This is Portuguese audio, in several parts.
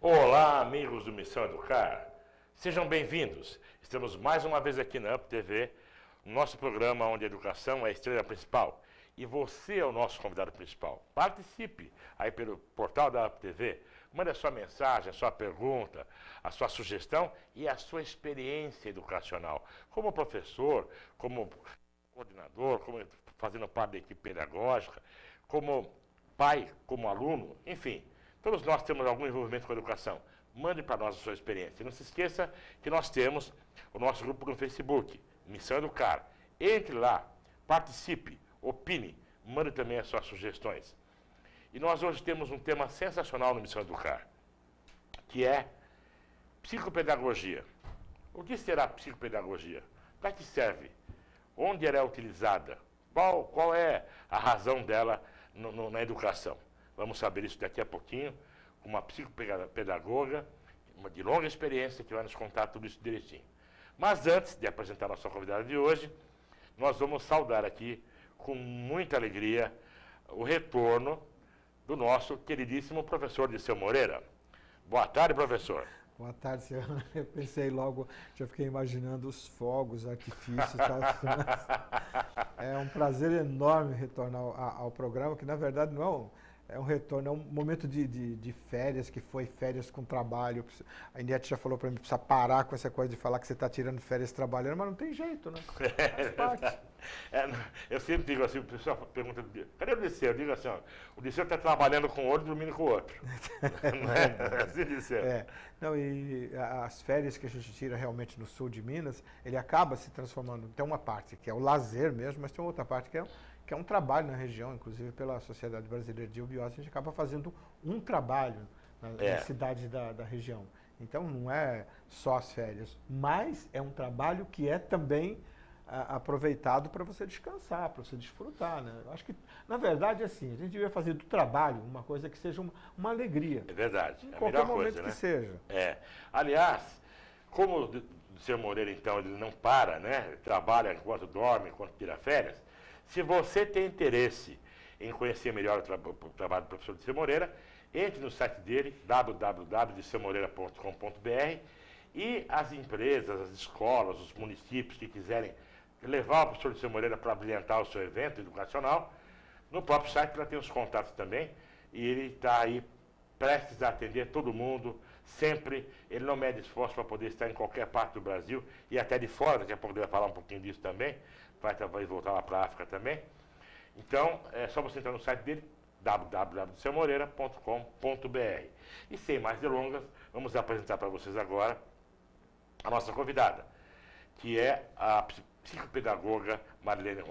Olá, amigos do Missão Educar. Sejam bem-vindos. Estamos mais uma vez aqui na UP TV, no nosso programa onde a educação é a estrela principal. E você é o nosso convidado principal. Participe aí pelo portal da UP TV. Mande a sua mensagem, a sua pergunta, a sua sugestão e a sua experiência educacional. Como professor, como coordenador, como fazendo parte da equipe pedagógica, como pai, como aluno, enfim. Todos nós temos algum envolvimento com a educação. Mande para nós a sua experiência. E não se esqueça que nós temos o nosso grupo no Facebook, Missão Educar. Entre lá, participe, opine, mande também as suas sugestões. E nós hoje temos um tema sensacional no Missão Educar, que é psicopedagogia. O que será psicopedagogia? Para que serve? Onde ela é utilizada? Qual é a razão dela na educação? Vamos saber isso daqui a pouquinho, com uma psicopedagoga de longa experiência que vai nos contar tudo isso direitinho. Mas antes de apresentar a nossa convidada de hoje, nós vamos saudar aqui, com muita alegria, o retorno do nosso queridíssimo professor Dirceu Moreira. Boa tarde, professor. Boa tarde, senhor. Eu pensei logo, já fiquei imaginando os fogos, artifícios. É um prazer enorme retornar ao programa, que na verdade não é um retorno, é um momento de férias, que foi férias com trabalho. A Inete já falou para mim, precisa parar com essa coisa de falar que você está tirando férias trabalhando, mas não tem jeito, né? Faz parte. Eu sempre digo assim, o pessoal pergunta, cadê o Dirceu? Eu digo assim, ó, o Dirceu está trabalhando com um olho e dormindo com o outro. Não é assim, Dirceu? Não, e as férias que a gente tira realmente no sul de Minas, ele acaba se transformando. Tem uma parte que é o lazer mesmo, mas tem outra parte que é um trabalho na região, inclusive pela Sociedade Brasileira de Eubiose, a gente acaba fazendo um trabalho nas cidades da região. Então não é só as férias, mas é um trabalho que é também aproveitado para você descansar, para você desfrutar, né? Eu acho que, na verdade, assim, a gente devia fazer do trabalho uma coisa que seja uma alegria. É verdade, em é a qualquer melhor momento coisa, que né? seja. Aliás, como o Dirceu Moreira, então, ele não para, né? Ele trabalha enquanto dorme, enquanto tira férias. Se você tem interesse em conhecer melhor o trabalho do professor Dirceu Moreira, entre no site dele, www.dirceumoreira.com.br, e as empresas, as escolas, os municípios que quiserem levar o professor Dirceu Moreira para brilhantar o seu evento educacional, no próprio site ela tem os contatos também, e ele está aí prestes a atender todo mundo, sempre. Ele não mede esforço para poder estar em qualquer parte do Brasil e até de fora, daqui a pouco ele vai falar um pouquinho disso também, vai voltar lá para a África também. Então, é só você entrar no site dele, www.dirceumoreira.com.br. E sem mais delongas, vamos apresentar para vocês agora a nossa convidada, que é a psicopedagoga Marilene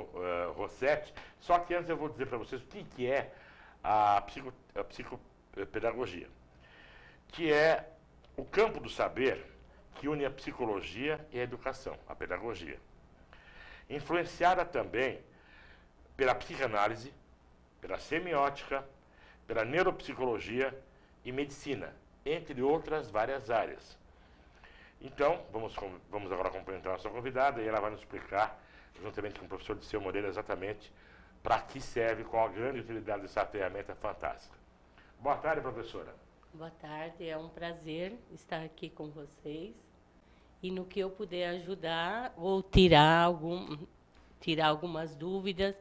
Rossetti. Só que antes eu vou dizer para vocês o que é a psicopedagogia, que é o campo do saber que une a psicologia e a educação, a pedagogia. Influenciada também pela psicanálise, pela semiótica, pela neuropsicologia e medicina, entre outras várias áreas. Então, vamos agora cumprimentar a nossa convidada e ela vai nos explicar, juntamente com o professor Dirceu Moreira, exatamente para que serve, qual a grande utilidade dessa ferramenta fantástica. Boa tarde, professora. Boa tarde, é um prazer estar aqui com vocês. E no que eu puder ajudar ou tirar algumas dúvidas,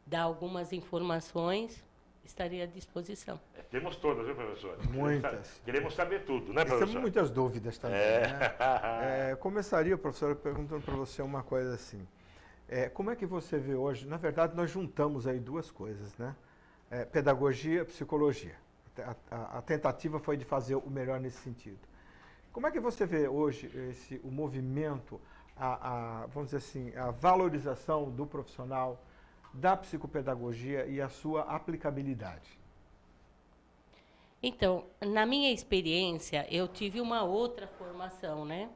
dar algumas informações, estarei à disposição. Temos todas, viu, professora? Muitas. Queremos saber tudo, né, professora? Temos muitas dúvidas também, né? Começaria, professora, perguntando para você uma coisa assim. Como é que você vê hoje? Na verdade, nós juntamos aí duas coisas, né? Pedagogia e psicologia. A tentativa foi de fazer o melhor nesse sentido. Como é que você vê hoje o movimento, vamos dizer assim, a valorização do profissional, da psicopedagogia e a sua aplicabilidade? Então, na minha experiência, eu tive uma outra formação, né?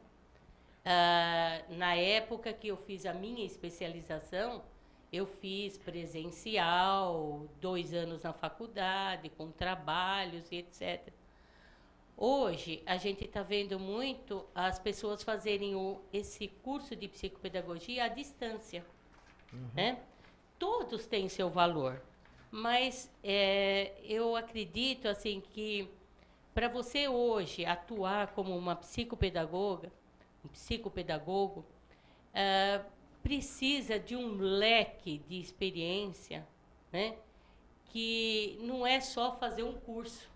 Na época que eu fiz a minha especialização, eu fiz presencial, 2 anos na faculdade, com trabalhos e etc. Hoje, a gente está vendo muito as pessoas fazerem esse curso de psicopedagogia à distância. Né? Todos têm seu valor, mas eu acredito assim que para você hoje atuar como uma psicopedagoga, um psicopedagogo, precisa de um leque de experiência, né? Que não é só fazer um curso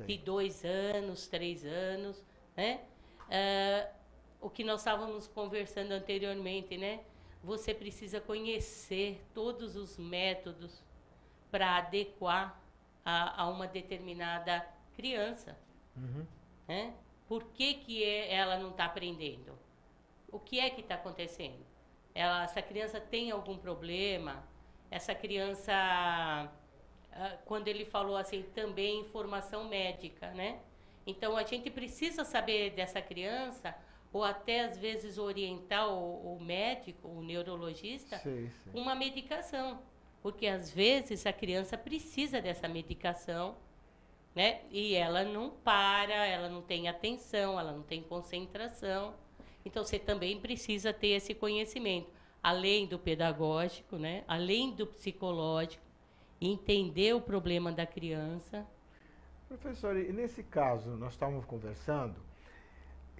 de 2 anos, 3 anos, né? O que nós estávamos conversando anteriormente, né? Você precisa conhecer todos os métodos para adequar a uma determinada criança. Né? Por que ela não está aprendendo? O que é que está acontecendo? Essa criança tem algum problema? Essa criança, quando ele falou assim, também informação médica, né? Então, a gente precisa saber dessa criança, ou até, às vezes, orientar o médico, o neurologista, com uma medicação. Porque, às vezes, a criança precisa dessa medicação, né? E ela não para, ela não tem atenção, ela não tem concentração. Então, você também precisa ter esse conhecimento, além do pedagógico, né? Além do psicológico, entender o problema da criança. Professor, e nesse caso, nós estávamos conversando,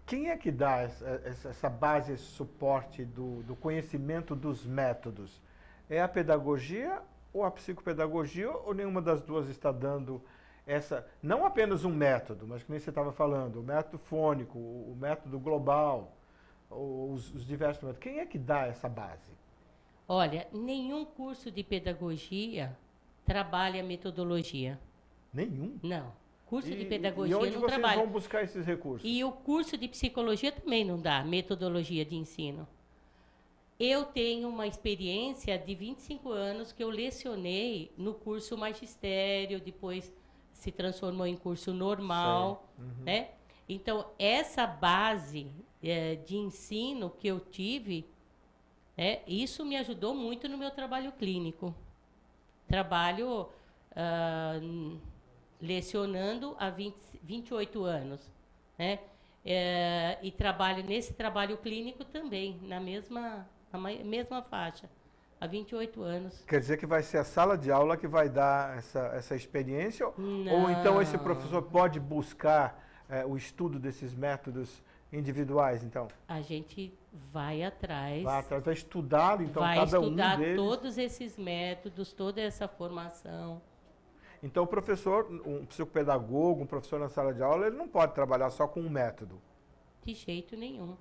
quem é que dá essa base, esse suporte do conhecimento dos métodos? É a pedagogia ou a psicopedagogia, ou nenhuma das duas está dando não apenas um método, mas como você estava falando, o método fônico, o método global, os diversos métodos. Quem é que dá essa base? Olha, nenhum curso de pedagogia trabalha metodologia. Nenhum? Não. Curso de pedagogia não trabalha. E onde vocês vão buscar esses recursos? E o curso de psicologia também não dá metodologia de ensino. Eu tenho uma experiência de 25 anos que eu lecionei no curso magistério, depois se transformou em curso normal, né? Então, essa base de ensino que eu tive, isso me ajudou muito no meu trabalho clínico. Trabalho lecionando há 28 anos, né? E trabalho nesse trabalho clínico também, na mesma faixa, há 28 anos. Quer dizer que vai ser a sala de aula que vai dar essa experiência? Não. Ou então esse professor pode buscar o estudo desses métodos individuais, então? A gente vai atrás. Vai estudar, então, vai cada estudar um deles. todos esses métodos, toda essa formação. Então, o professor, um psicopedagogo, um professor na sala de aula, ele não pode trabalhar só com um método. De jeito nenhum.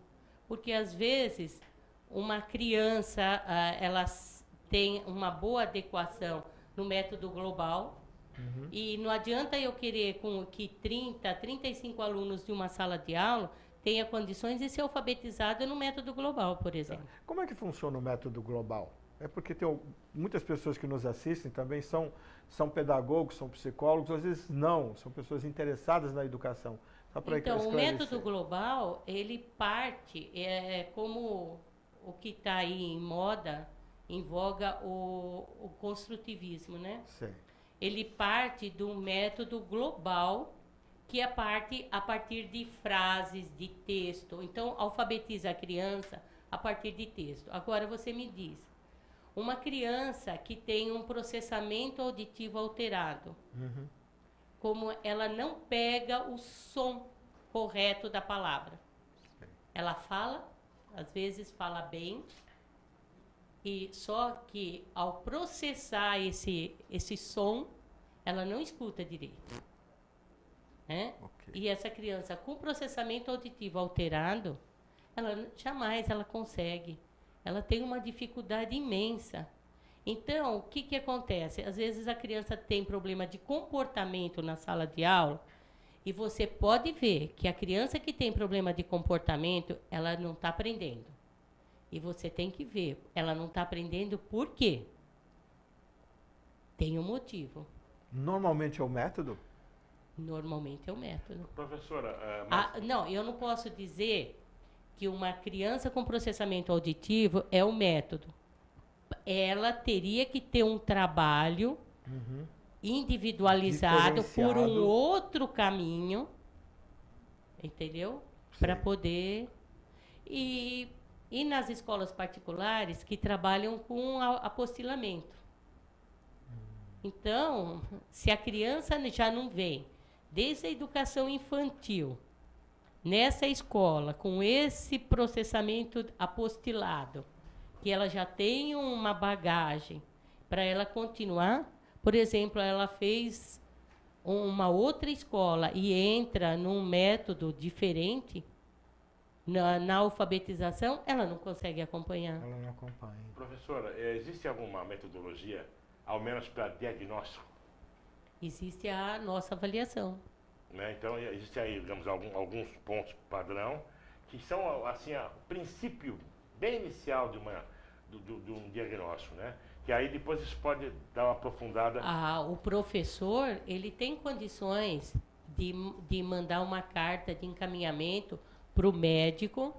Porque, às vezes, uma criança, ela tem uma boa adequação no método global, e não adianta eu querer que 30, 35 alunos de uma sala de aula tenha condições de ser alfabetizado no método global, por exemplo. Como é que funciona o método global? É porque tem muitas pessoas que nos assistem também são pedagogos, são psicólogos, às vezes não, são pessoas interessadas na educação. Então, o método global, ele parte, como o que está aí em moda, em voga, o construtivismo, né? Sim. Ele parte do método global, que é a partir de frases, de texto. Então, alfabetiza a criança a partir de texto. Agora, você me diz, uma criança que tem um processamento auditivo alterado, como ela não pega o som correto da palavra. Ela fala, às vezes fala bem, e só que ao processar esse som, ela não escuta direito. Né? Okay. E essa criança com processamento auditivo alterado, jamais ela consegue. Ela tem uma dificuldade imensa. Então, o que acontece? Às vezes a criança tem problema de comportamento na sala de aula, e você pode ver que a criança que tem problema de comportamento, ela não está aprendendo. E você tem que ver, ela não está aprendendo por quê? Tem um motivo. Normalmente é o método? Normalmente é o método. Professora, não, eu não posso dizer que uma criança com processamento auditivo é o método. Ela teria que ter um trabalho individualizado por um outro caminho, entendeu? Para poder... E nas escolas particulares que trabalham com apostilamento. Então, se a criança já não vem desde a educação infantil, nessa escola, com esse processamento apostilado, que ela já tem uma bagagem para ela continuar. Por exemplo, ela fez uma outra escola e entra num método diferente na alfabetização, ela não consegue acompanhar. Ela não acompanha. Professora, existe alguma metodologia, ao menos para diagnóstico? Existe a nossa avaliação. Né? Então, existe aí, digamos, alguns pontos padrão, que são, assim, o princípio bem inicial de um diagnóstico, né? Que aí depois isso pode dar uma aprofundada. O professor, ele tem condições de mandar uma carta de encaminhamento para o médico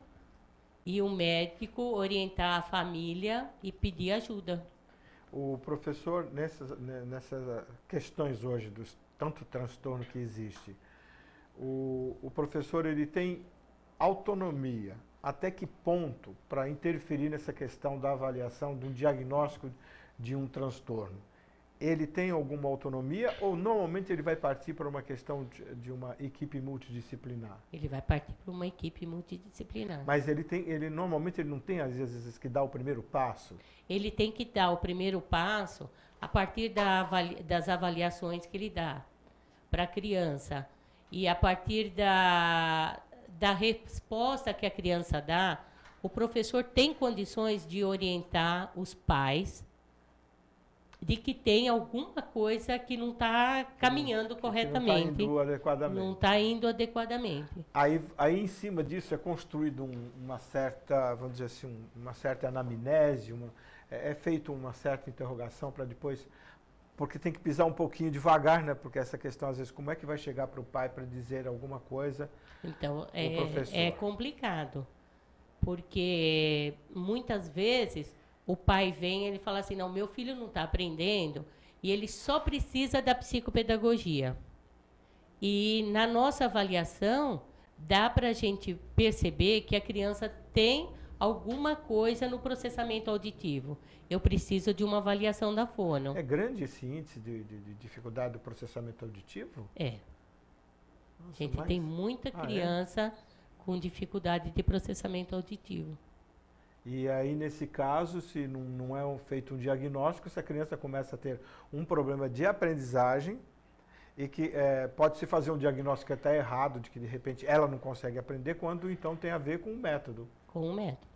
e o médico orientar a família e pedir ajuda. O professor, nessas questões hoje, dos tanto transtorno que existe, o professor ele tem autonomia. Até que ponto para interferir nessa questão da avaliação, de um diagnóstico de um transtorno? Ele tem alguma autonomia ou normalmente ele vai partir para uma questão de uma equipe multidisciplinar? Ele vai partir para uma equipe multidisciplinar. Mas normalmente ele não tem, às vezes, que dar o primeiro passo? Ele tem que dar o primeiro passo a partir das avaliações que ele dá para a criança. E a partir da resposta que a criança dá, o professor tem condições de orientar os pais de que tem alguma coisa que não está caminhando corretamente. Não está indo adequadamente. Não está indo adequadamente. Aí em cima disso é construído uma certa, vamos dizer assim, uma certa anamnese, é feito uma certa interrogação para depois, porque tem que pisar um pouquinho devagar, né? Porque essa questão, às vezes, como é que vai chegar para o pai para dizer alguma coisa? Então, é complicado, porque muitas vezes o pai vem e ele fala assim, não, meu filho não está aprendendo e ele só precisa da psicopedagogia. E na nossa avaliação, dá para a gente perceber que a criança tem alguma coisa no processamento auditivo. Eu preciso de uma avaliação da fono. É grande esse índice de dificuldade do processamento auditivo? É. Nossa, A gente tem muita criança com dificuldade de processamento auditivo. E aí, nesse caso, se não é feito um diagnóstico, essa criança começa a ter um problema de aprendizagem e que pode-se fazer um diagnóstico até errado, de que, de repente, ela não consegue aprender, quando, então, tem a ver com o método. Com o método.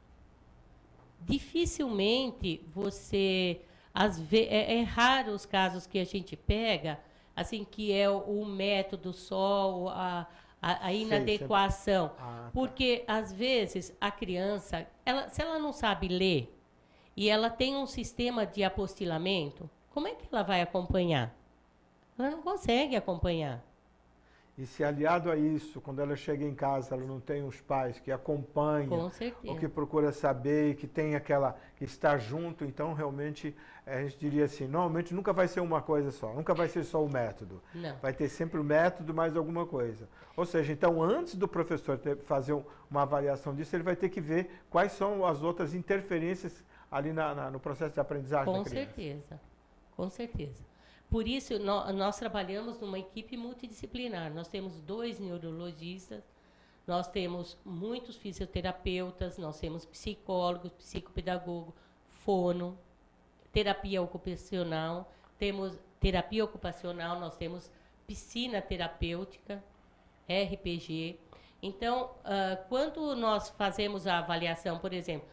Dificilmente você... é raro os casos que a gente pega, assim, que é o método só, a inadequação. Porque, às vezes, a criança, se ela não sabe ler e ela tem um sistema de apostilamento, como é que ela vai acompanhar? Ela não consegue acompanhar. E se aliado a isso, quando ela chega em casa, ela não tem os pais que acompanham, com certeza, ou que procura saber, que tem que está junto, então realmente a gente diria assim, normalmente nunca vai ser uma coisa só, nunca vai ser só o método. Não. Vai ter sempre o método mais alguma coisa. Ou seja, então antes do professor fazer uma avaliação disso, ele vai ter que ver quais são as outras interferências ali no processo de aprendizagem da criança. Com certeza, com certeza. Por isso, nós trabalhamos numa equipe multidisciplinar. Nós temos 2 neurologistas, nós temos muitos fisioterapeutas, nós temos psicólogos, psicopedagogo, fono, terapia ocupacional, nós temos piscina terapêutica, RPG. Então, quando nós fazemos a avaliação, por exemplo,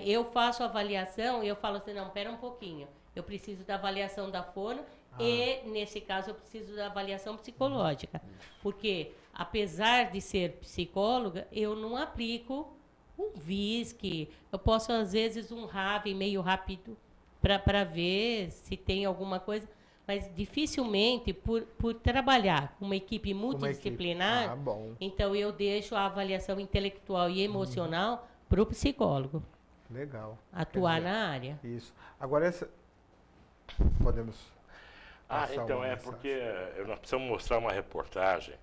eu faço a avaliação e eu falo assim, não, espera um pouquinho, eu preciso da avaliação da fono, e, nesse caso, eu preciso da avaliação psicológica. Porque, apesar de ser psicóloga, eu não aplico um VISC. Eu posso, às vezes, um RAV meio rápido para ver se tem alguma coisa. Mas, dificilmente, por trabalhar com uma equipe multidisciplinar, então eu deixo a avaliação intelectual e emocional para o psicólogo. Legal. Atuar na área. Isso. Agora, podemos... então porque nós precisamos mostrar uma reportagem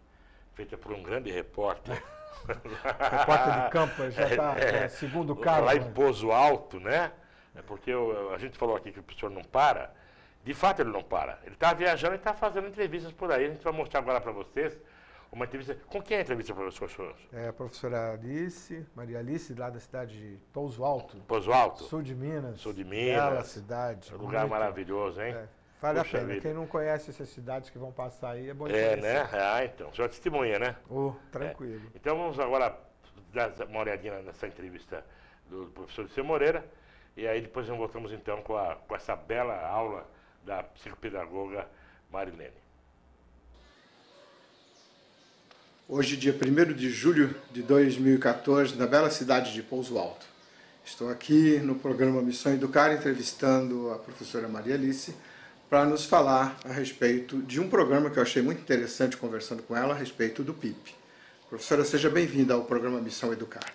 feita por um grande repórter. Repórter de campo, já está segundo cargo. Lá em Pozo Alto, né? Porque a gente falou aqui que o professor não para, De fato, ele não para. Ele está viajando e está fazendo entrevistas por aí. A gente vai mostrar agora para vocês uma entrevista. Com quem é a entrevista, professor? É a professora Maria Alice, lá da cidade de Pouso Alto. Pouso Alto? Sul de Minas. Sul de Minas. Bela cidade. Um lugar maravilhoso, hein? Vale Puxa a pena. vida. Quem não conhece essas cidades que vão passar aí, é bom de É, conhecer. né? Ah, então. O senhor testemunha, né? Tranquilo. Então vamos agora dar uma olhadinha nessa entrevista do professor Liceu Moreira. E aí depois nós voltamos então com essa bela aula da psicopedagoga Marilene. Hoje, dia 1º de julho de 2014, na bela cidade de Pouso Alto. Estou aqui no programa Missão Educar, entrevistando a professora Maria Alice, para nos falar a respeito de um programa que eu achei muito interessante, conversando com ela, a respeito do PIP. Professora, seja bem-vinda ao programa Missão Educar.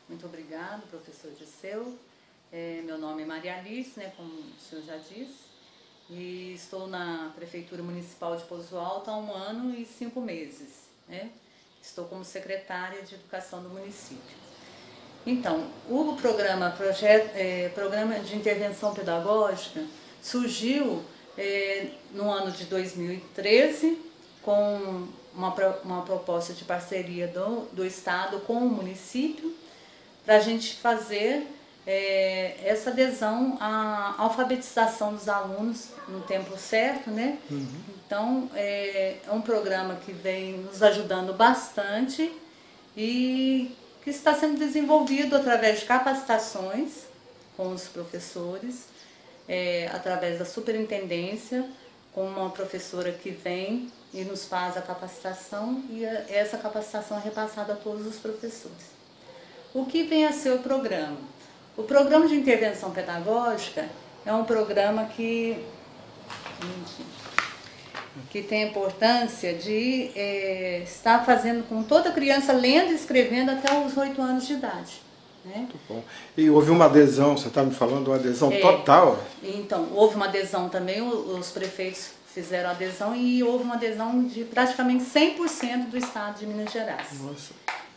Muito obrigado, professor Liceu. Meu nome é Maria Alice, né, como o senhor já disse, e estou na Prefeitura Municipal de Pouso Alto há 1 ano e 5 meses. Né? Estou como secretária de Educação do município. Então, o programa de Intervenção Pedagógica surgiu no ano de 2013 com uma proposta de parceria do Estado com o município para a gente fazer essa adesão à alfabetização dos alunos no tempo certo, né? Então, é um programa que vem nos ajudando bastante e que está sendo desenvolvido através de capacitações com os professores, através da superintendência, com uma professora que vem e nos faz a capacitação e essa capacitação é repassada a todos os professores. O que vem a ser o programa? O programa de intervenção pedagógica é um programa que tem a importância de estar fazendo com toda criança lendo e escrevendo até os 8 anos de idade. Né? Muito bom. E houve uma adesão, você está me falando, uma adesão total? Então, houve uma adesão também, os prefeitos fizeram adesão e houve uma adesão de praticamente 100% do estado de Minas Gerais. Nossa.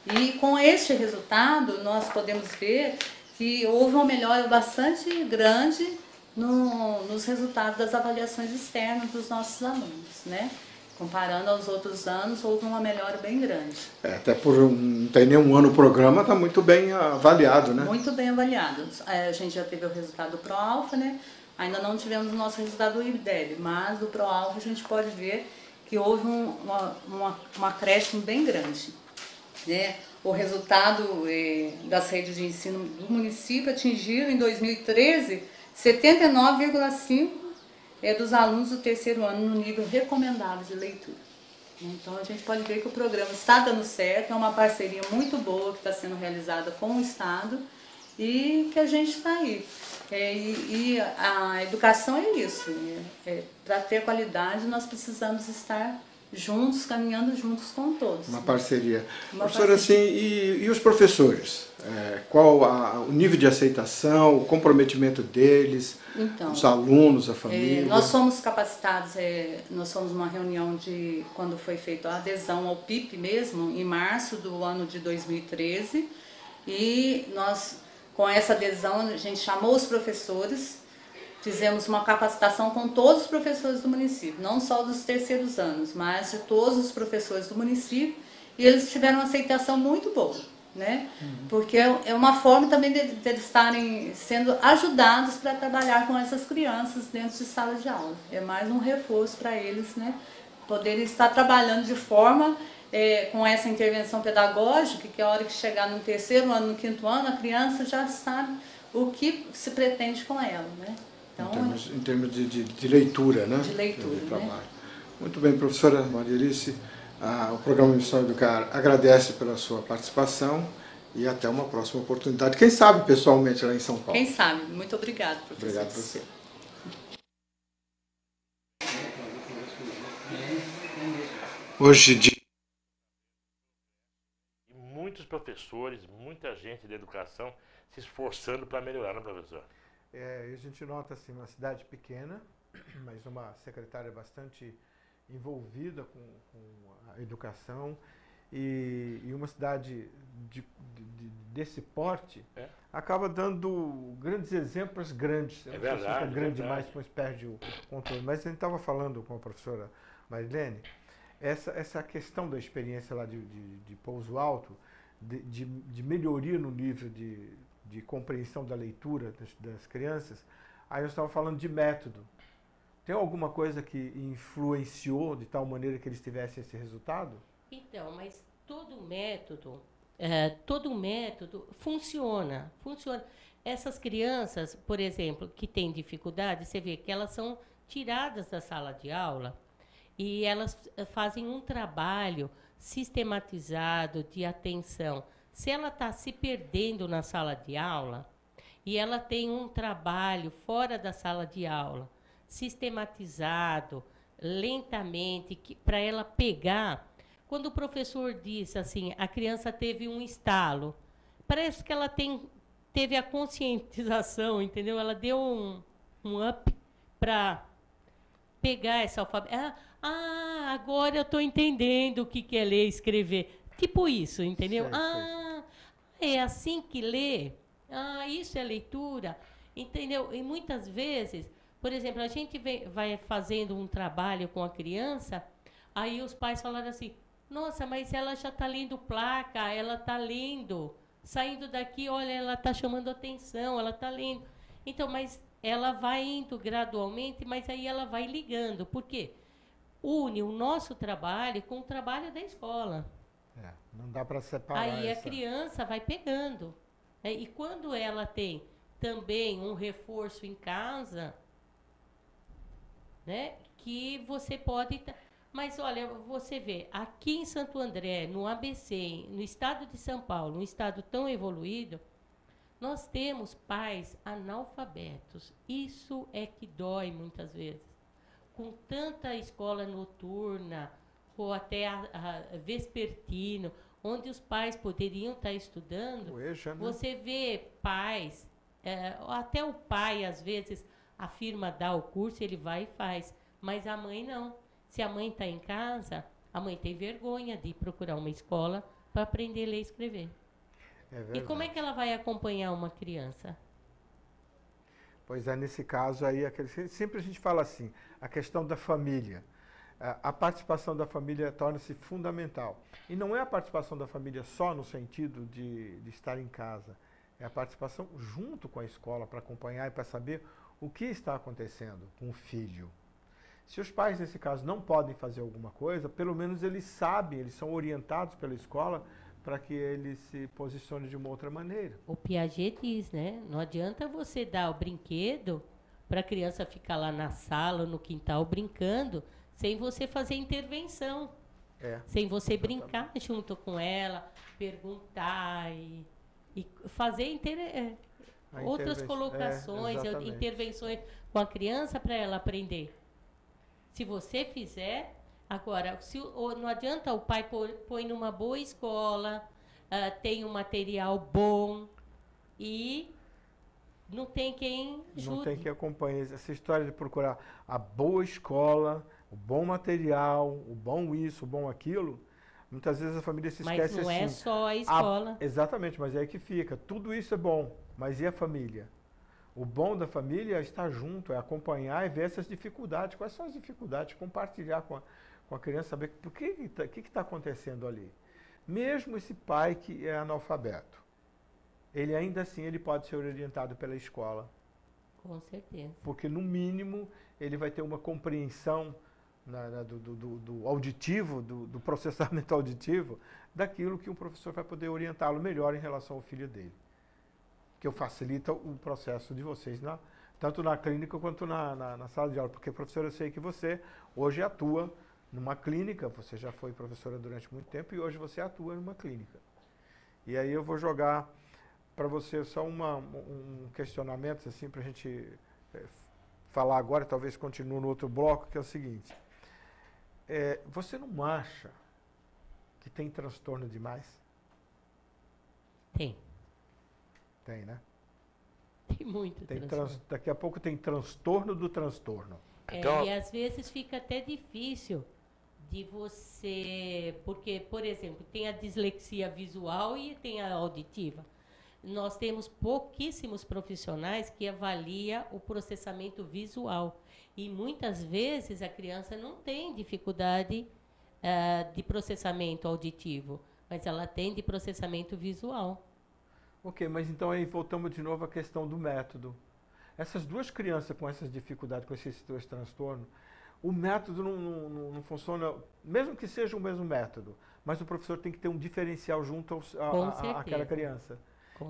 E com este resultado, nós podemos ver que houve uma melhora bastante grande nos resultados das avaliações externas dos nossos alunos, né? Comparando aos outros anos, houve uma melhora bem grande. Até por não ter nenhum ano o programa, está muito bem avaliado, né? Muito bem avaliado. A gente já teve o resultado do ProAlfa, né? Ainda não tivemos o nosso resultado do IBDEB, mas do ProAlfa a gente pode ver que houve um acréscimo bem grande. Né? O resultado das redes de ensino do município atingiu em 2013 79,5% dos alunos do 3º ano no nível recomendado de leitura. Então a gente pode ver que o programa está dando certo, é uma parceria muito boa que está sendo realizada com o Estado e que a gente está aí. E a educação é isso, para ter qualidade nós precisamos estar juntos, caminhando juntos com todos. Uma parceria. Professora, assim, e os professores? Qual o nível de aceitação, o comprometimento deles, então, os alunos, a família? Nós somos capacitados, nós fomos numa reunião quando foi feita a adesão ao PIP mesmo, em março do ano de 2013, e nós, com essa adesão, a gente chamou os professores. Fizemos uma capacitação com todos os professores do município, não só dos 3º anos, mas de todos os professores do município, e eles tiveram uma aceitação muito boa, né? Porque é uma forma também de eles estarem sendo ajudados para trabalhar com essas crianças dentro de sala de aula. É mais um reforço para eles, né? Poderem estar trabalhando de forma, com essa intervenção pedagógica, que a hora que chegar no 3º ano, no 5º ano, a criança já sabe o que se pretende com ela, né? Então, em termos de leitura, né? De leitura, de trabalho. né? Muito bem, professora Maria Alice. O programa Missão Educar agradece pela sua participação e até uma próxima oportunidade. Quem sabe pessoalmente lá em São Paulo. Quem sabe. Muito obrigada, professor. Obrigado, professor. Hoje Muitos professores, muita gente da educação se esforçando para melhorar, né, professor? a gente nota assim, uma cidade pequena, mas uma secretária bastante envolvida com a educação e uma cidade desse porte acaba dando grandes exemplos grandes. Eu não sei se fica grande demais, depois perde o controle. Mas a gente estava falando com a professora Marilene, essa questão da experiência lá de Pouso Alto, de melhoria no nível de compreensão da leitura das crianças. Aí nós estávamos falando de método. Tem alguma coisa que influenciou de tal maneira que eles tivessem esse resultado? Então, mas todo método funciona. Essas crianças, por exemplo, que têm dificuldade, você vê que elas são tiradas da sala de aula e elas fazem um trabalho sistematizado de atenção. Se ela está se perdendo na sala de aula e ela tem um trabalho fora da sala de aula, sistematizado, lentamente, para ela pegar. Quando o professor diz assim, a criança teve um estalo, parece que ela teve a conscientização, entendeu? Ela deu um up para pegar essa alfabeto. Agora eu estou entendendo o que é ler e escrever. Tipo isso, entendeu? É assim que lê? Isso é leitura. Entendeu? E muitas vezes, por exemplo, a gente vai fazendo um trabalho com a criança, aí os pais falaram assim, nossa, mas ela já está lendo placa, ela está lendo. Saindo daqui, olha, ela está chamando atenção, ela está lendo. Então, mas ela vai indo gradualmente, mas aí ela vai ligando. Por quê? Une o nosso trabalho com o trabalho da escola. Não dá para separar. Aí a criança vai pegando. E quando ela tem também um reforço em casa, né, que você pode... Mas, olha, você vê, aqui em Santo André, no ABC, no estado de São Paulo, um estado tão evoluído, nós temos pais analfabetos. Isso é que dói muitas vezes. Com tanta escola noturna, ou até a vespertino, onde os pais poderiam estar estudando, você vê pais, até o pai, às vezes, afirma dar o curso, ele vai e faz, mas a mãe não. Se a mãe está em casa, a mãe tem vergonha de procurar uma escola para aprender a ler e escrever. E como é que ela vai acompanhar uma criança? Pois é, nesse caso aí, sempre a gente fala assim, a questão da família. A participação da família torna-se fundamental. E não é a participação da família só no sentido de estar em casa. É a participação junto com a escola para acompanhar e para saber o que está acontecendo com o filho. Se os pais, nesse caso, não podem fazer alguma coisa, pelo menos eles sabem, eles são orientados pela escola para que eles se posicionem de uma outra maneira. O Piaget diz, né? Não adianta você dar o brinquedo para a criança ficar lá na sala, no quintal, brincando, sem você fazer intervenção. Sem você brincar junto com ela, perguntar e fazer outras colocações, intervenções com a criança para ela aprender. Se você fizer, agora, não adianta o pai põe numa boa escola, tem um material bom e não tem quem ajude. Não tem quem acompanhe. Essa história de procurar a boa escola, o bom material, o bom isso, o bom aquilo, muitas vezes a família se esquece assim. Mas não é só a escola. Exatamente, mas é aí que fica. Tudo isso é bom, mas e a família? O bom da família é estar junto, é acompanhar e ver essas dificuldades. Quais são as dificuldades? Compartilhar com a criança, saber o que está acontecendo ali. Mesmo esse pai que é analfabeto, ele ainda assim ele pode ser orientado pela escola. Com certeza. Porque, no mínimo, ele vai ter uma compreensão do auditivo, do processamento auditivo, daquilo que o professor vai poder orientá-lo melhor em relação ao filho dele. Que facilita o processo de vocês, tanto na clínica quanto na sala de aula. Porque, professor, eu sei que você hoje atua numa clínica, você já foi professora durante muito tempo e hoje você atua numa clínica. E aí eu vou jogar para você só um questionamento, assim, para a gente falar agora, talvez continue no outro bloco, que é o seguinte. Você não acha que tem transtorno demais? Tem. Tem, né? Tem muito transtorno. Daqui a pouco tem transtorno do transtorno. E às vezes fica até difícil de você... Porque, por exemplo, tem a dislexia visual e tem a auditiva. Nós temos pouquíssimos profissionais que avaliam o processamento visual. E muitas vezes a criança não tem dificuldade de processamento auditivo, mas ela tem de processamento visual. Ok, mas então aí voltamos de novo à questão do método. Essas duas crianças com essas dificuldades, com esses dois transtornos, o método não funciona, mesmo que seja o mesmo método, mas o professor tem que ter um diferencial junto àquela criança.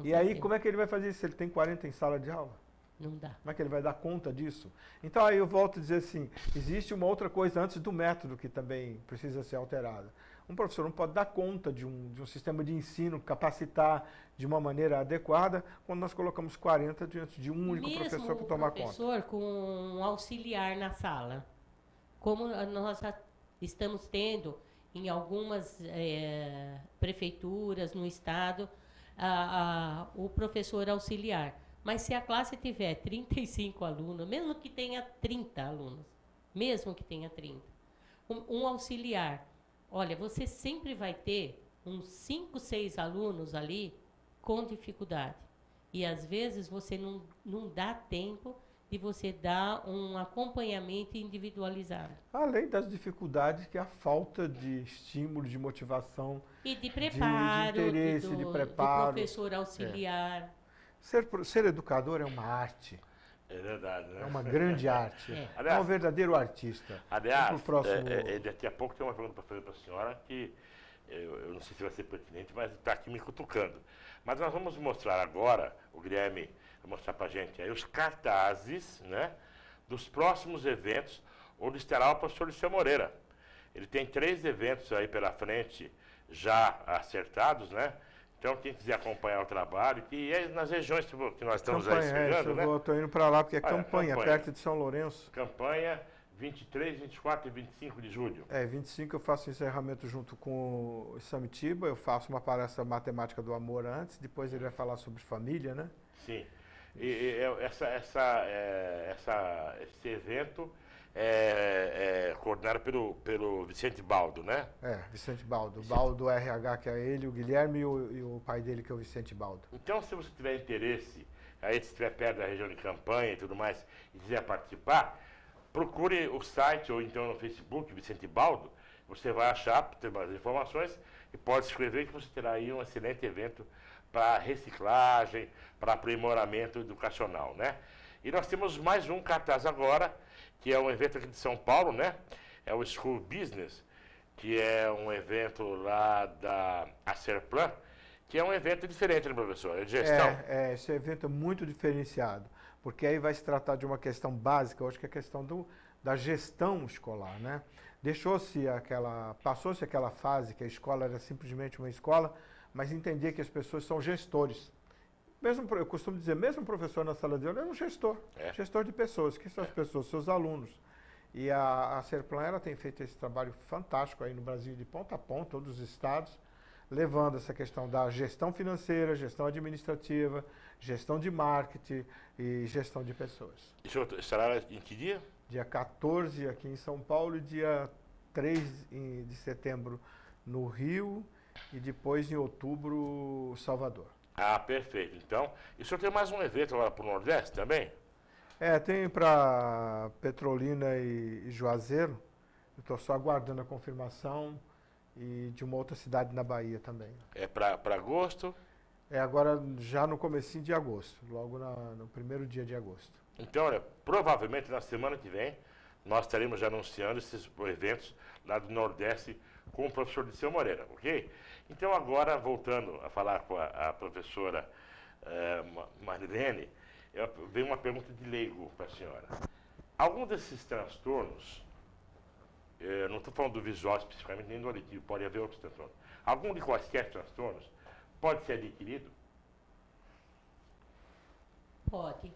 E aí, como é que ele vai fazer isso se ele tem 40 em sala de aula? Não dá. Como é que ele vai dar conta disso? Então, aí eu volto a dizer assim, existe uma outra coisa antes do método que também precisa ser alterada. Um professor não pode dar conta de um sistema de ensino, capacitar de uma maneira adequada, quando nós colocamos 40 diante de um único professor para tomar conta. Mesmo o professor com um auxiliar na sala, como nós estamos tendo em algumas prefeituras no estado, o professor auxiliar. Mas se a classe tiver 35 alunos, mesmo que tenha 30 alunos, mesmo que tenha 30, um auxiliar, olha, você sempre vai ter uns 5, 6 alunos ali com dificuldade. E, às vezes, você não dá tempo de você dar um acompanhamento individualizado. Além das dificuldades que a falta de estímulo, de motivação, e de preparo, de interesse, de preparo. Do professor auxiliar. Ser educador é uma arte. É verdade, né? É uma grande arte. É. É um verdadeiro artista. Aliás, próximo... daqui a pouco tem uma pergunta para fazer para a senhora que eu não sei se vai ser pertinente, mas está aqui me cutucando. Mas nós vamos mostrar agora, o Guilherme vai mostrar para a gente aí os cartazes, né, dos próximos eventos onde estará o professor Liceu Moreira. Ele tem 3 eventos aí pela frente já acertados, né? Então, quem quiser acompanhar o trabalho, que é nas regiões que nós estamos aí chegando, né? Eu estou indo para lá porque é campanha, perto de São Lourenço. Campanha 23, 24 e 25 de julho. 25 eu faço o encerramento junto com o Samitiba, eu faço uma palestra Matemática do Amor antes, depois ele vai falar sobre família, né? Sim. E esse evento é coordenado pelo Vicente Baldo, né? Vicente Baldo. Baldo RH, que é ele, o Guilherme e o pai dele, que é o Vicente Baldo. Então, se você tiver interesse, aí se estiver perto da região de campanha e tudo mais, e quiser participar, procure o site ou então no Facebook, Vicente Baldo, você vai achar, ter mais informações, e pode se inscrever que você terá aí um excelente evento para reciclagem, para aprimoramento educacional, né? E nós temos mais um cartaz agora, que é um evento aqui de São Paulo, né? É o School Business, que é um evento lá da Acerplan, que é um evento diferente, né, professor? É de gestão. Esse evento é muito diferenciado, porque aí vai se tratar de uma questão básica, hoje que é a questão da gestão escolar, né? Passou-se aquela fase que a escola era simplesmente uma escola, mas entender que as pessoas são gestores. Eu costumo dizer, mesmo o professor na sala de aula é um gestor, gestor de pessoas. Quem são as pessoas? Seus alunos. E a Serplan, ela tem feito esse trabalho fantástico aí no Brasil, de ponta a ponta, todos os estados, levando essa questão da gestão financeira, gestão administrativa, gestão de marketing e gestão de pessoas. Isso estará em que dia? Dia 14 aqui em São Paulo e dia 3 de setembro no Rio e depois em outubro Salvador. Ah, perfeito. Então, e o senhor tem mais um evento agora para o Nordeste também? Tem para Petrolina e Juazeiro. Eu estou só aguardando a confirmação e de uma outra cidade na Bahia também. É para agosto? Agora já no comecinho de agosto, logo no primeiro dia de agosto. Então, olha, provavelmente na semana que vem nós estaremos já anunciando esses eventos lá do Nordeste com o professor Liceu Moreira, ok? Então, agora, voltando a falar com a professora Marilene, veio uma pergunta de leigo para a senhora. Algum desses transtornos, não estou falando do visual especificamente, nem do auditivo, pode haver outros transtornos. Algum de quaisquer transtornos pode ser adquirido? Pode.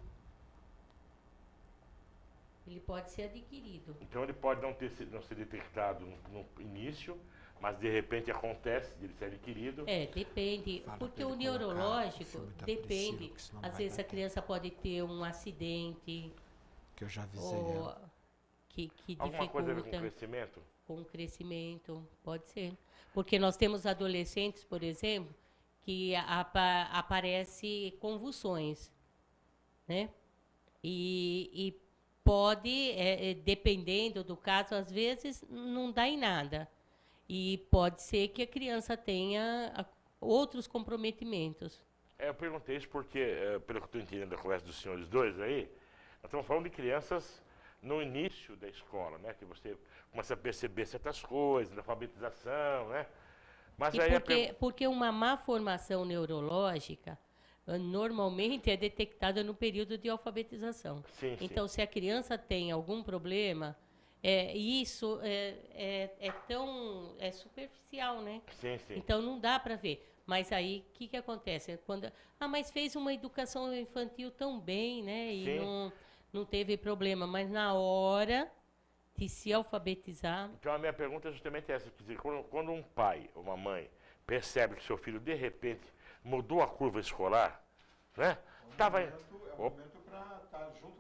Ele pode ser adquirido. Então, ele pode não ser detectado no início, mas de repente acontece de ele ser adquirido. Depende, porque o neurológico depende. Às vezes a criança pode ter um acidente. Que eu já avisei ela. que Alguma coisa a ver com dificulta. crescimento? Com crescimento, pode ser. Porque nós temos adolescentes, por exemplo, que aparecem convulsões, né? E pode, dependendo do caso, às vezes não dá em nada. E pode ser que a criança tenha outros comprometimentos. Eu perguntei isso porque, pelo que eu estou entendendo da conversa dos senhores dois aí, nós estamos falando de crianças no início da escola, né? Que você começa a perceber certas coisas, da alfabetização, né? Mas E aí porque uma má formação neurológica normalmente é detectada no período de alfabetização. Sim, então, se a criança tem algum problema, isso é superficial, né? Sim, sim. Então, não dá para ver. Mas aí, o que acontece? Quando, mas fez uma educação infantil tão bem, né? E não teve problema. Mas na hora de se alfabetizar... Então, a minha pergunta é justamente essa. Quer dizer, quando um pai ou uma mãe percebe que seu filho, de repente, mudou a curva escolar, né? É o momento para estar junto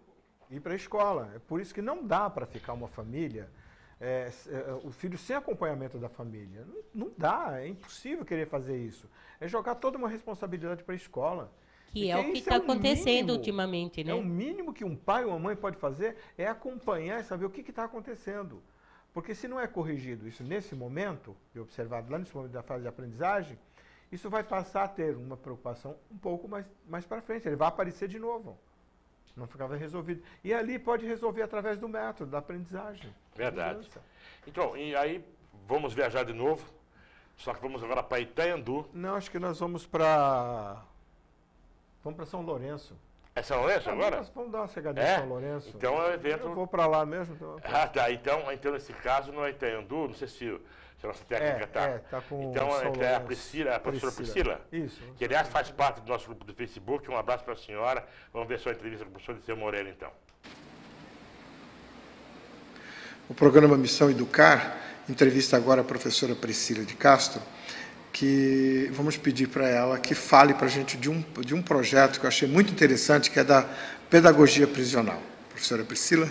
e ir para a escola. É por isso que não dá para ficar uma família, o filho sem acompanhamento da família. Não dá, é impossível querer fazer isso. É jogar toda uma responsabilidade para a escola. Que é o que está acontecendo ultimamente, né? É o mínimo que um pai ou uma mãe pode fazer é acompanhar e saber o que está acontecendo. Porque se não é corrigido isso nesse momento, e observado lá nesse momento da fase de aprendizagem, isso vai passar a ter uma preocupação um pouco mais para frente. Ele vai aparecer de novo. Não ficava resolvido. E ali pode resolver através do método, da aprendizagem. Verdade. Então, e aí vamos viajar de novo, só que vamos agora para Itaiandu. Não, acho que nós vamos para São Lourenço. É São Lourenço agora? Nós vamos dar uma chegadinha em São Lourenço. Então é um evento... Eu vou para lá mesmo. Então... tá. Então, nesse caso, não é Itaiandu, não sei se a nossa técnica está. Tá com então, é a Priscila, a professora Priscila. Isso. Que, aliás, faz parte do nosso grupo do Facebook. Um abraço para a senhora. Vamos ver sua entrevista com o professor Disseu Moreira, então. O programa Missão Educar entrevista agora a professora Priscila de Castro, que vamos pedir para ela que fale para a gente de um projeto que eu achei muito interessante, que é da pedagogia prisional. Professora Priscila.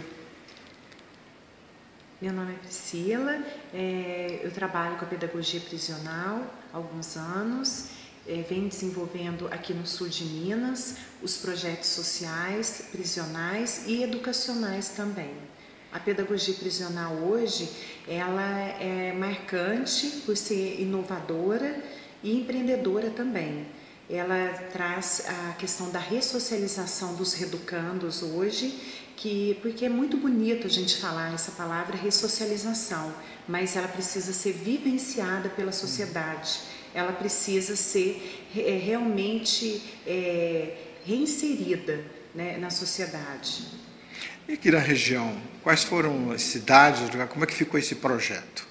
Meu nome é Priscila, eu trabalho com a pedagogia prisional há alguns anos, venho desenvolvendo aqui no sul de Minas os projetos sociais, prisionais e educacionais também. A pedagogia prisional hoje, ela é marcante por ser inovadora e empreendedora também. Ela traz a questão da ressocialização dos reeducandos hoje, porque é muito bonito a gente falar essa palavra ressocialização, mas ela precisa ser vivenciada pela sociedade, ela precisa ser realmente reinserida, né, na sociedade. E aqui na região, quais foram as cidades, como é que ficou esse projeto?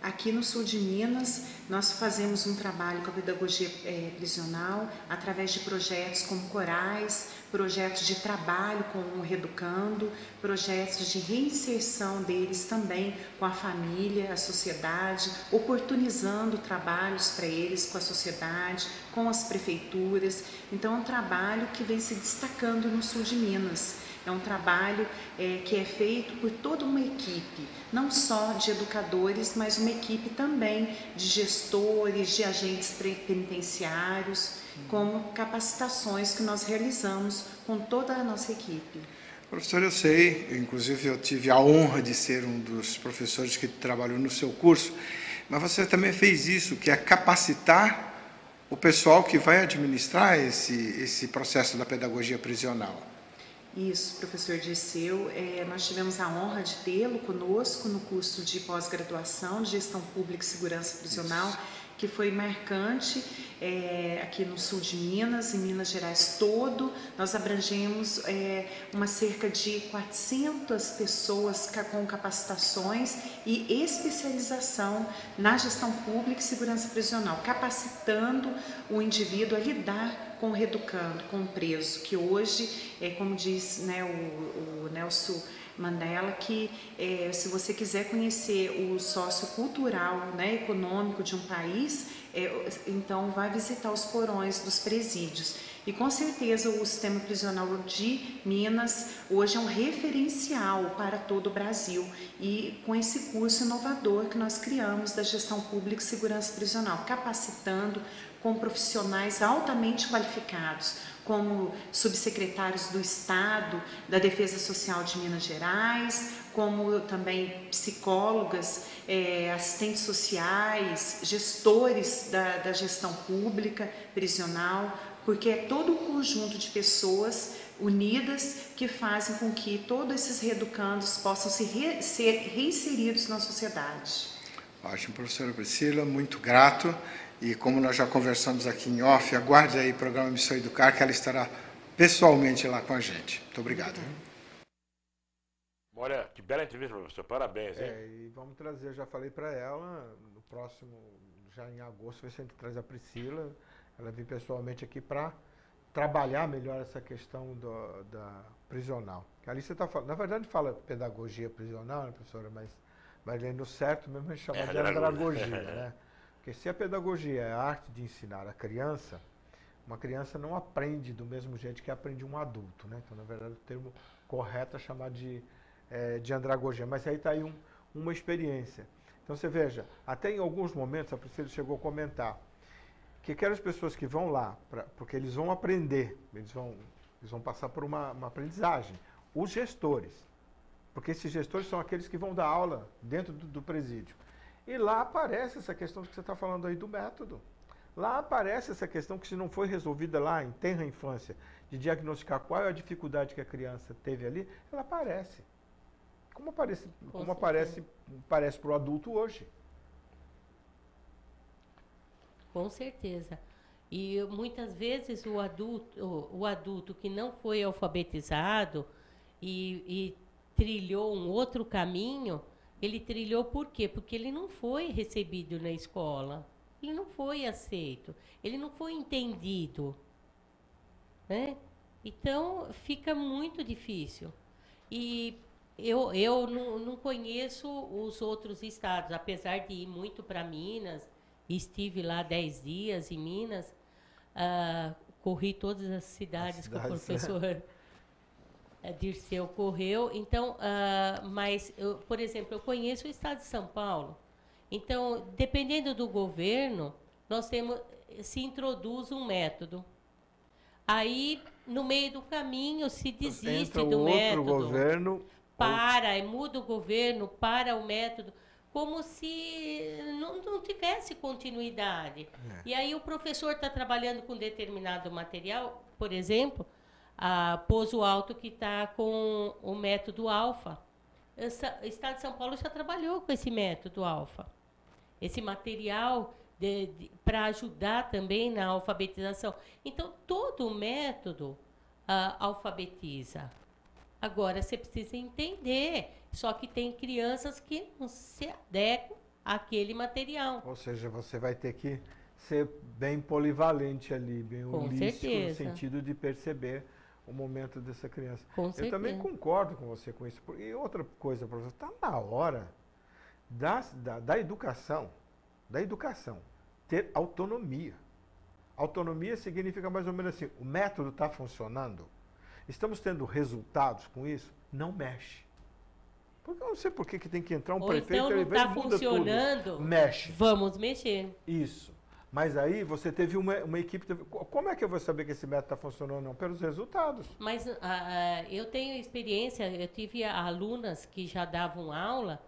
Aqui no sul de Minas, nós fazemos um trabalho com a pedagogia prisional através de projetos como corais, projetos de trabalho com o reeducando, projetos de reinserção deles também com a família, a sociedade, oportunizando trabalhos para eles com a sociedade, com as prefeituras. Então, é um trabalho que vem se destacando no sul de Minas. É um trabalho que é feito por toda uma equipe, não só de educadores, mas uma equipe também de gestores, de agentes penitenciários, como capacitações que nós realizamos com toda a nossa equipe. Professor, eu sei, inclusive eu tive a honra de ser um dos professores que trabalhou no seu curso, mas você também fez isso, que é capacitar o pessoal que vai administrar esse processo da pedagogia prisional. Isso, professor Dirceu, nós tivemos a honra de tê-lo conosco no curso de pós-graduação de Gestão Pública e Segurança Prisional, que foi marcante aqui no sul de Minas, em Minas Gerais todo. Nós abrangemos uma cerca de 400 pessoas com capacitações e especialização na gestão pública e segurança prisional, capacitando o indivíduo a lidar com o reeducando, com o preso, que hoje, como diz, né, o Nelson Mandela, que se você quiser conhecer o sociocultural, né, econômico de um país, então vai visitar os porões dos presídios. E com certeza o sistema prisional de Minas hoje é um referencial para todo o Brasil, e com esse curso inovador que nós criamos da gestão pública e segurança prisional, capacitando com profissionais altamente qualificados, como subsecretários do Estado, da Defesa Social de Minas Gerais, como também psicólogas, assistentes sociais, gestores da gestão pública prisional, porque é todo um conjunto de pessoas unidas que fazem com que todos esses reeducandos possam ser reinseridos na sociedade. Ótimo, professora Priscila, muito grato. E como nós já conversamos aqui em off, aguarde aí o programa Missão Educar, que ela estará pessoalmente lá com a gente. Muito obrigado. Olha, que bela entrevista, professor. Parabéns, hein? E vamos trazer, eu já falei para ela, no próximo, já em agosto, ver se a gente traz a Priscila, ela vir pessoalmente aqui para trabalhar melhor essa questão da prisional. Ali você está falando, na verdade fala pedagogia prisional, né, professora, mas no certo mesmo a gente chama de andragogia, né? Porque se a pedagogia é a arte de ensinar a criança, uma criança não aprende do mesmo jeito que aprende um adulto, né? Então, na verdade, o termo correto é chamar de andragogia. Mas aí está aí uma experiência. Então, você veja, até em alguns momentos, a Priscila chegou a comentar que aquelas pessoas que vão lá, porque eles vão aprender, eles vão passar por uma aprendizagem, os gestores, porque esses gestores são aqueles que vão dar aula dentro do presídio. E lá aparece essa questão que você está falando aí do método. Lá aparece essa questão que, se não foi resolvida lá em tenra infância, de diagnosticar qual é a dificuldade que a criança teve ali, ela aparece. Como parece para o adulto hoje. Com certeza. E muitas vezes o adulto que não foi alfabetizado e trilhou um outro caminho, ele trilhou por quê? Porque ele não foi recebido na escola, ele não foi aceito, ele não foi entendido, né? Então, fica muito difícil. E eu não conheço os outros estados, apesar de ir muito para Minas, estive lá 10 dias em Minas, corri todas as cidades que o professor Dirceu correu. Então, mas, por exemplo, eu conheço o estado de São Paulo. Então, dependendo do governo, se introduz um método. Aí, no meio do caminho, se desiste do método. Governo, muda o governo, para o método, como se não tivesse continuidade. E aí o professor está trabalhando com determinado material, por exemplo, a Pouso Alto, que está com o método alfa. O Estado de São Paulo já trabalhou com esse método alfa. Esse material para ajudar também na alfabetização. Então, todo o método alfabetiza. Agora, você precisa entender, só que tem crianças que não se adequam àquele material. Ou seja, você vai ter que ser bem polivalente ali, bem holístico, no sentido de perceber o momento dessa criança. Eu também concordo com você com isso. E outra coisa, professor, está na hora da educação ter autonomia. Autonomia significa mais ou menos assim, o método está funcionando, estamos tendo resultados com isso, não mexe. Porque eu não sei por que tem que entrar um prefeito, então ele não vem e está muda funcionando, tudo. Mexe. Vamos mexer. Isso. Mas aí você teve uma equipe... Como é que eu vou saber que esse método está funcionando ou não? Pelos resultados. Mas eu tenho experiência, eu tive alunas que já davam aula,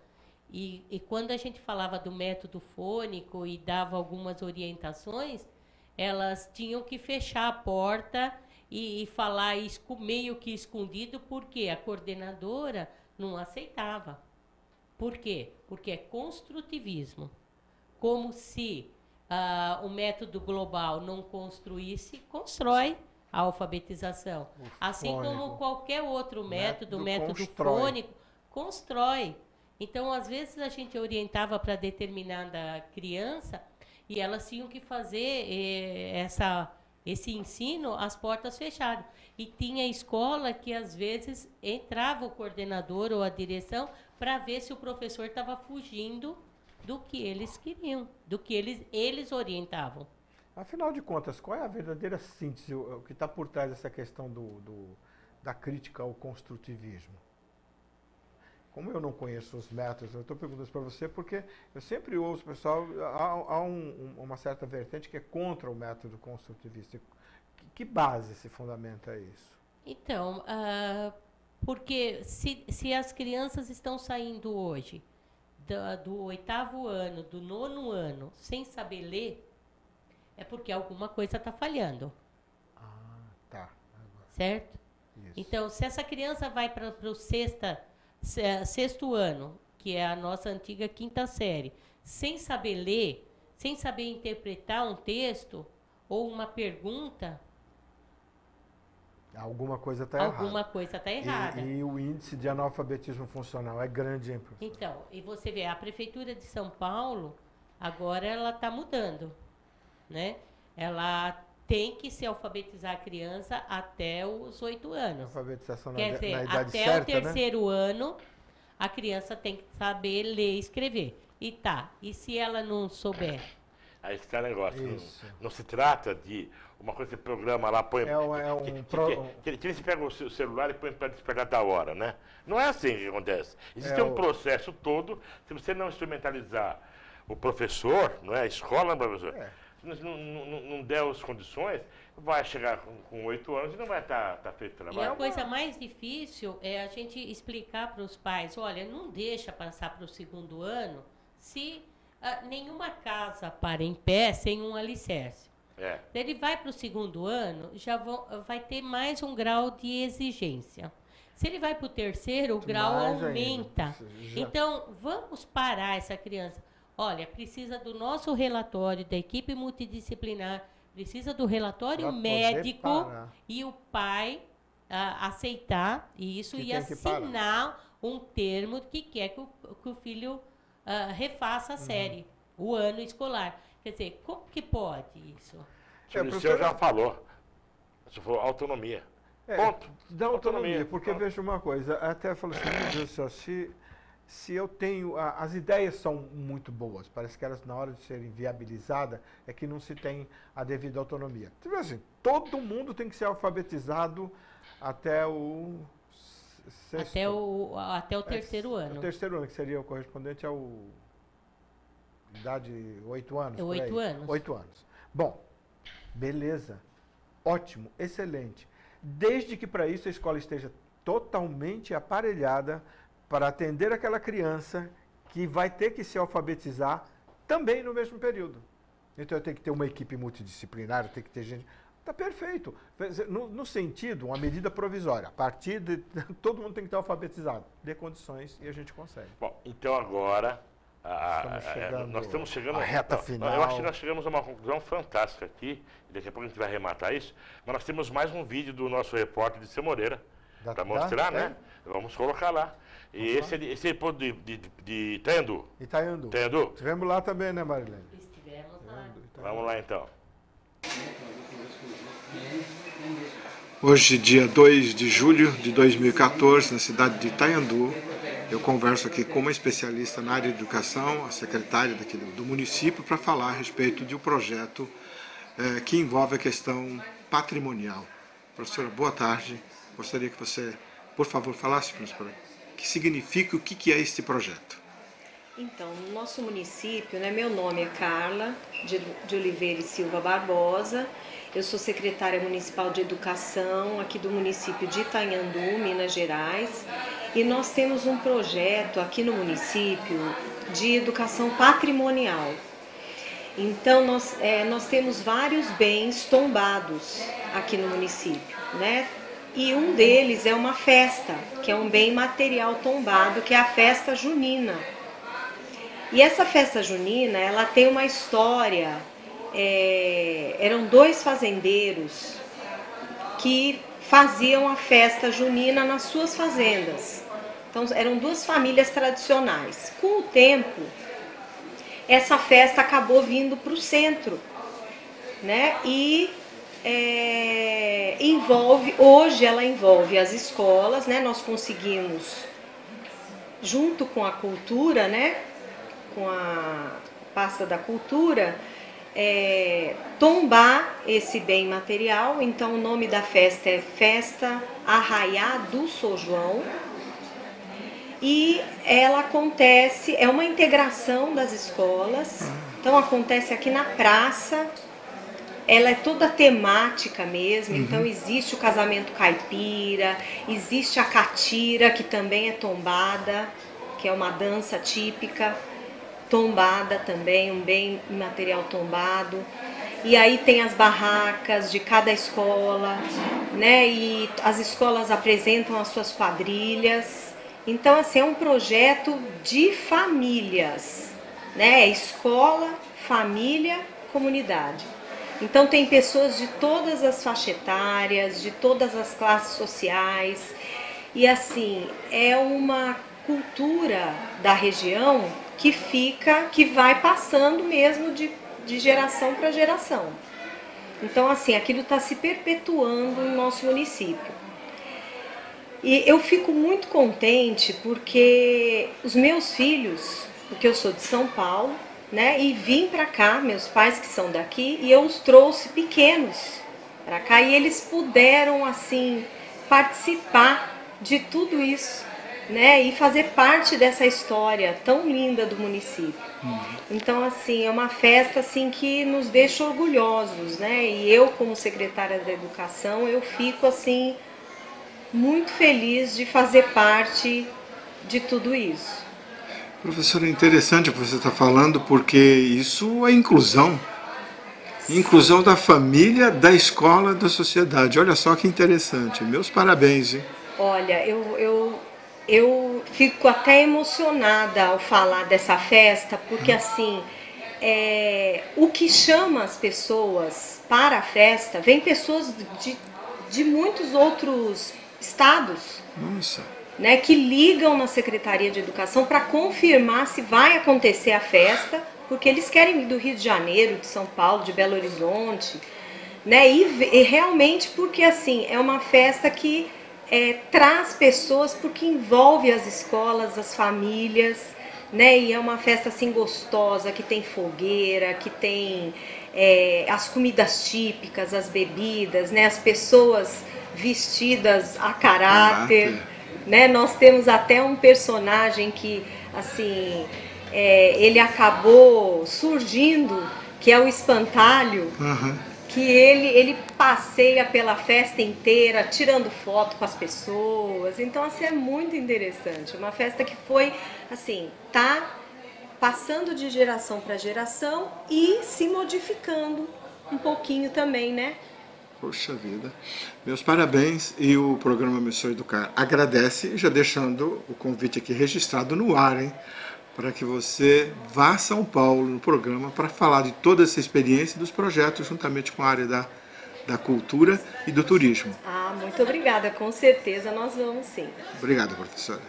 e quando a gente falava do método fônico e dava algumas orientações, elas tinham que fechar a porta e falar meio que escondido, porque a coordenadora não aceitava. Por quê? Porque é construtivismo. Como se o método global não construísse, constrói a alfabetização. Assim como qualquer outro método, o método fônico, constrói. Então, às vezes, a gente orientava para determinada criança e elas tinham que fazer esse ensino, as portas fechadas. E tinha escola que, às vezes, entrava o coordenador ou a direção para ver se o professor estava fugindo do que eles queriam, do que eles orientavam. Afinal de contas, qual é a verdadeira síntese, o que está por trás dessa questão da crítica ao construtivismo? Como eu não conheço os métodos, eu estou perguntando para você porque eu sempre ouço, pessoal, há uma certa vertente que é contra o método construtivista. Que base se fundamenta isso? Então, porque se as crianças estão saindo hoje do 8º ano, do 9º ano, sem saber ler, é porque alguma coisa está falhando. Ah, tá. Certo? Isso. Então, se essa criança vai para o 6º ano, que é a nossa antiga 5ª série, sem saber ler, sem saber interpretar um texto ou uma pergunta, alguma coisa está errada. alguma coisa está errada. E o índice de analfabetismo funcional é grande, hein, professor? Então, e você vê, a Prefeitura de São Paulo, agora ela está mudando, né? Ela tem que se alfabetizar a criança até os 8 anos. Alfabetização Quer na dizer, idade até certa, o 3º ano, a criança tem que saber ler e escrever. E se ela não souber? Aí está o negócio. Isso. Não se trata de uma coisa que você programa lá, põe. Que eles pegam o celular e põe para despertar da hora, né? Não é assim que acontece. Existe um processo todo. Se você não instrumentalizar o professor, não é? A escola, professor, não der as condições, vai chegar com 8 anos e não vai estar feito o trabalho. E a coisa mais difícil é a gente explicar para os pais, olha, não deixa passar para o 2º ano se nenhuma casa para em pé sem um alicerce. Ele vai para o 2º ano, vai ter mais um grau de exigência. Se ele vai para o 3º, o grau aumenta. Então, vamos parar essa criança. Olha, precisa do nosso relatório da equipe multidisciplinar, precisa do relatório médico e o pai aceitar isso e assinar um termo que quer que o filho refaça a série, o ano escolar. Quer dizer, como que pode isso? O senhor já falou. Isso foi autonomia. Ponto. Dá autonomia, porque veja uma coisa, até falou assim, meu Deus do céu, se eu tenho, as ideias são muito boas, parece que elas na hora de serem viabilizadas é que não se tem a devida autonomia. Então, assim, todo mundo tem que ser alfabetizado até o até o 3º ano. O 3º ano, que seria o correspondente ao idade 8 anos. 8 anos. 8 anos. Bom, beleza, ótimo, excelente. Desde que para isso a escola esteja totalmente aparelhada para atender aquela criança que vai ter que se alfabetizar também no mesmo período. Então eu tenho que ter uma equipe multidisciplinar, eu tenho que ter gente... Está perfeito. No sentido, uma medida provisória. A partir de... Todo mundo tem que estar alfabetizado. Dê condições e a gente consegue. Bom, então agora... nós estamos chegando à reta final. Eu acho que nós chegamos a uma conclusão fantástica aqui. Daqui a pouco a gente vai arrematar isso. Mas nós temos mais um vídeo do nosso repórter de Seu Moreira para mostrar, né? Vamos colocar lá. E esse é de Itaiandu. Itaiandu. Estivemos lá também, né, Marilene? Estivemos lá. Vamos lá, então. Hoje, dia 2 de julho de 2014, na cidade de Itaiandu, eu converso aqui com uma especialista na área de educação, a secretária daqui do município, para falar a respeito de um projeto que envolve a questão patrimonial. Professora, boa tarde. Gostaria que você, por favor, falasse para nós o que significa, o que é este projeto. Então, no nosso município, né, meu nome é Carla de Oliveira e Silva Barbosa, eu sou secretária municipal de educação aqui do município de Itaiandu, Minas Gerais, e nós temos um projeto aqui no município de educação patrimonial. Então, nós temos vários bens tombados aqui no município, né? E um deles é uma festa, que é um bem material tombado, que é a festa junina. E essa festa junina, ela tem uma história, eram 2 fazendeiros que faziam a festa junina nas suas fazendas. Então, eram 2 famílias tradicionais. Com o tempo, essa festa acabou vindo para o centro, né? E hoje ela envolve as escolas, né? Nós conseguimos, junto com a cultura, né? Com a pasta da cultura, tombar esse bem material. Então o nome da festa é Festa Arraiá do São João. E ela acontece, é uma integração das escolas, então acontece aqui na praça, ela é toda temática mesmo, então existe o casamento caipira, existe a catira, que também é tombada, que é uma dança típica, tombada também, um bem material tombado. E aí tem as barracas de cada escola, né? E as escolas apresentam as suas quadrilhas. Então, assim, é um projeto de famílias, né? Escola, família, comunidade. Então, tem pessoas de todas as faixas etárias, de todas as classes sociais. E, assim, é uma cultura da região que vai passando mesmo de geração para geração. Então, assim, aquilo está se perpetuando no nosso município. E eu fico muito contente porque os meus filhos, porque eu sou de São Paulo, né, e vim para cá, meus pais que são daqui, e eu os trouxe pequenos para cá e eles puderam, assim, participar de tudo isso, né, e fazer parte dessa história tão linda do município. Então, assim, é uma festa assim que nos deixa orgulhosos, né? E eu, como secretária da Educação, eu fico assim muito feliz de fazer parte de tudo isso. Professora, é interessante o que você está falando, porque isso é inclusão. Inclusão da família, da escola, da sociedade. Olha só que interessante. Meus parabéns, hein? Olha, eu fico até emocionada ao falar dessa festa, porque assim, o que chama as pessoas para a festa, vem pessoas de muitos outros estados. Nossa. Né, que ligam na Secretaria de Educação para confirmar se vai acontecer a festa, porque eles querem ir do Rio de Janeiro, de São Paulo, de Belo Horizonte, né, e realmente porque assim, é uma festa que traz pessoas, porque envolve as escolas, as famílias, né, e é uma festa assim gostosa, que tem fogueira, que tem as comidas típicas, as bebidas, né, as pessoas vestidas a caráter. Né? Nós temos até um personagem que, assim, ele acabou surgindo, que é o Espantalho, que ele passeia pela festa inteira, tirando foto com as pessoas. Então, assim, é muito interessante. Uma festa que foi, assim, tá passando de geração para geração e se modificando um pouquinho também, né? Poxa vida. Meus parabéns, e o programa Missão Educar agradece, já deixando o convite aqui registrado no ar, hein? Para que você vá a São Paulo no programa para falar de toda essa experiência e dos projetos juntamente com a área da cultura e do turismo. Ah, muito obrigada. Com certeza nós vamos sim. Obrigado, professora.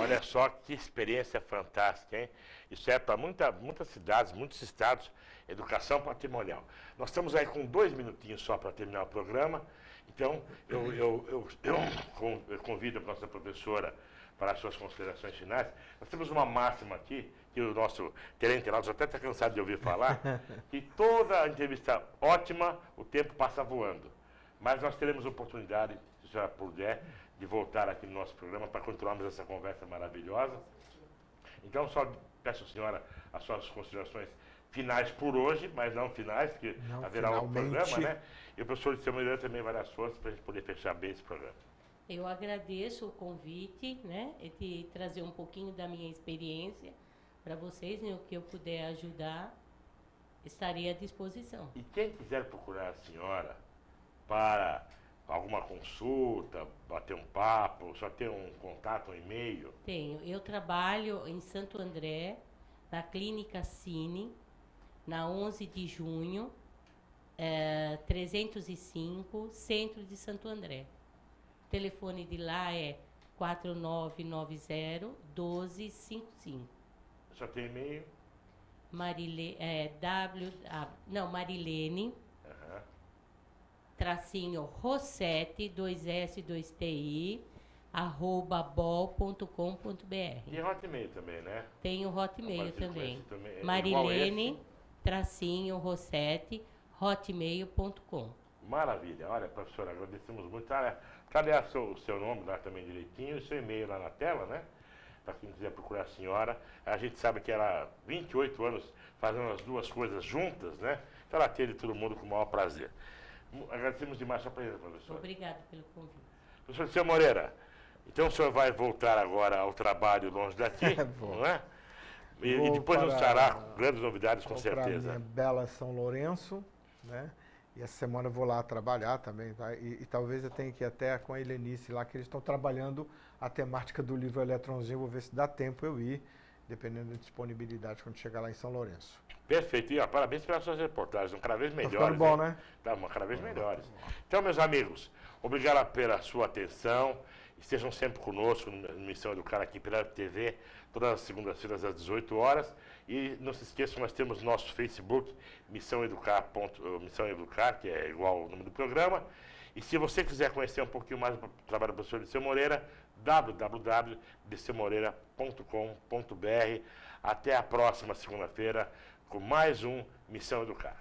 Olha só que experiência fantástica, hein? Isso é para muitas cidades, muitos estados, educação patrimonial. Nós estamos aí com 2 minutinhos só para terminar o programa, então eu convido a nossa professora para as suas considerações finais. Nós temos uma máxima aqui, que o nosso teleinternaut até está cansado de ouvir falar, que toda entrevista ótima, o tempo passa voando. Mas nós teremos oportunidade, se a senhora puder, de voltar aqui no nosso programa para continuarmos essa conversa maravilhosa. Então, só peço à senhora as suas considerações finais por hoje, mas não finais, porque não, haverá outro programa, né? E o professor de Samuel também vai dar as forças para a gente poder fechar bem esse programa. Eu agradeço o convite, né, de trazer um pouquinho da minha experiência para vocês, né, o que eu puder ajudar, estarei à disposição. E quem quiser procurar a senhora para alguma consulta, bater um papo, só ter um contato, um e-mail? Tenho. Eu trabalho em Santo André, na Clínica Cine, na 11 de junho, 305, centro de Santo André. O telefone de lá é 4990-1255. Só tem e-mail? Marilene, Rossetti, 2S, 2TI, @bol.com.br. E Hotmail também, né? Tem o Hotmail Parecido com também. esse também. É igual Marilene, Rossetti, hotmail.com. Maravilha. Olha, professora, agradecemos muito. Cadê o seu nome lá também direitinho e seu e-mail lá na tela, né? Para quem quiser procurar a senhora. A gente sabe que ela há 28 anos fazendo as duas coisas juntas, né? Então ela atende todo mundo com o maior prazer. Agradecemos demais a sua presença, professor. Obrigada pelo convite. Professor Liceu Moreira, então o senhor vai voltar agora ao trabalho longe daqui, não é? E depois nos trará grandes novidades, com certeza. Minha bela São Lourenço, né? E essa semana eu vou lá trabalhar também, tá? E talvez eu tenha que ir até com a Helenice lá, que eles estão trabalhando a temática do livro Eletrãozinho. Vou ver se dá tempo eu ir, dependendo da disponibilidade quando chegar lá em São Lourenço. Perfeito. E parabéns pelas suas reportagens, são cada vez melhores. Tá ficando bom, né? Tá, cada vez melhores. Então, meus amigos, obrigado pela sua atenção. Estejam sempre conosco no Missão Educar aqui pela TV, todas as segundas-feiras às 18 horas. E não se esqueçam, nós temos nosso Facebook, Missão Educar, que é igual o nome do programa. E se você quiser conhecer um pouquinho mais do trabalho do professor Liceu Moreira, www.liceumoreira.com.br. Até a próxima segunda-feira com mais um Missão Educar.